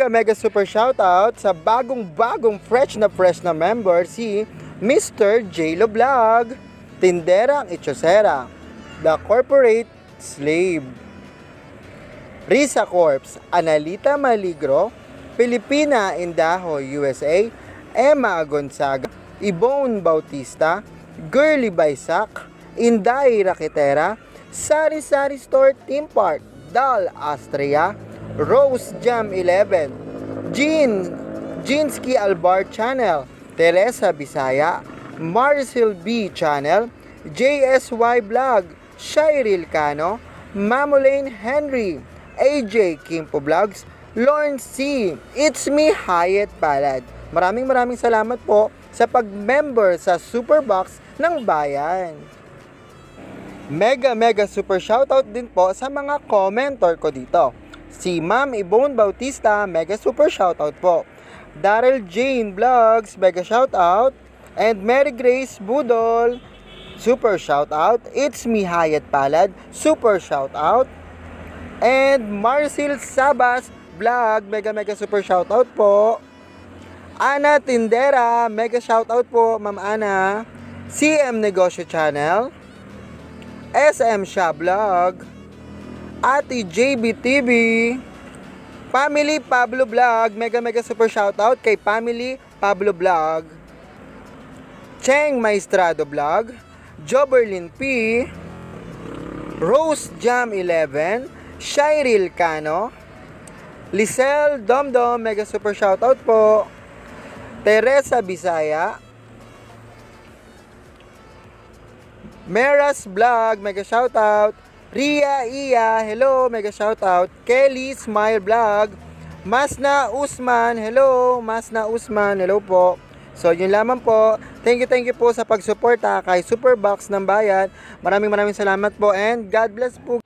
Mega super shoutout sa bagong fresh na member si Mr. J. Vlog, Tinderang Ichosera, The Corporate Slave, Risa Corps, Analita Maligro, Pilipina Indaho, USA, Emma Gonzaga, Ibon Bautista, Girly Baisak, Inday Rakitera, Sari Sari Store Team Park, Dal Astria, Rose Jam 11, Jeanski Albar Channel, Teresa Bisaya, Marcel B Channel, JSY Vlog, Shyril Cano, Mamulaine Henry, AJ Kimpo Vlogs, Lawrence C, It's Me Hyatt Palad. Maraming salamat po sa pag-member sa Superbox ng Bayan. Mega super shoutout din po sa mga commenter ko dito. Si Ma'am Ibon Bautista, mega super shoutout po. Daryl Jane Vlogs, mega shoutout. And Mary Grace Budol, super shoutout. It's me Hayat Palad, super shoutout. And Marcel Sabas Vlog, mega super shoutout po. Ana Tindera, mega shoutout po Ma'am Ana. CM Negosyo Channel, SM Shop Vlog, Ate JBTV, Family Pablo Vlog, mega super shoutout kay Family Pablo Vlog. Cheng Maestrado Vlog, Joberlin P, Rose Jam 11, Shairil Cano, Lisel Domdom, mega super shoutout po. Teresa Bisaya, Meras Vlog, mega shoutout. Ria Iya, hello, mega shoutout. Kelly Smile Vlog, Masna Usman, hello, Masna Usman, hello po. So, yun lamang po. Thank you po sa pagsuporta kay Superbox ng Bayan. Maraming salamat po and God bless po.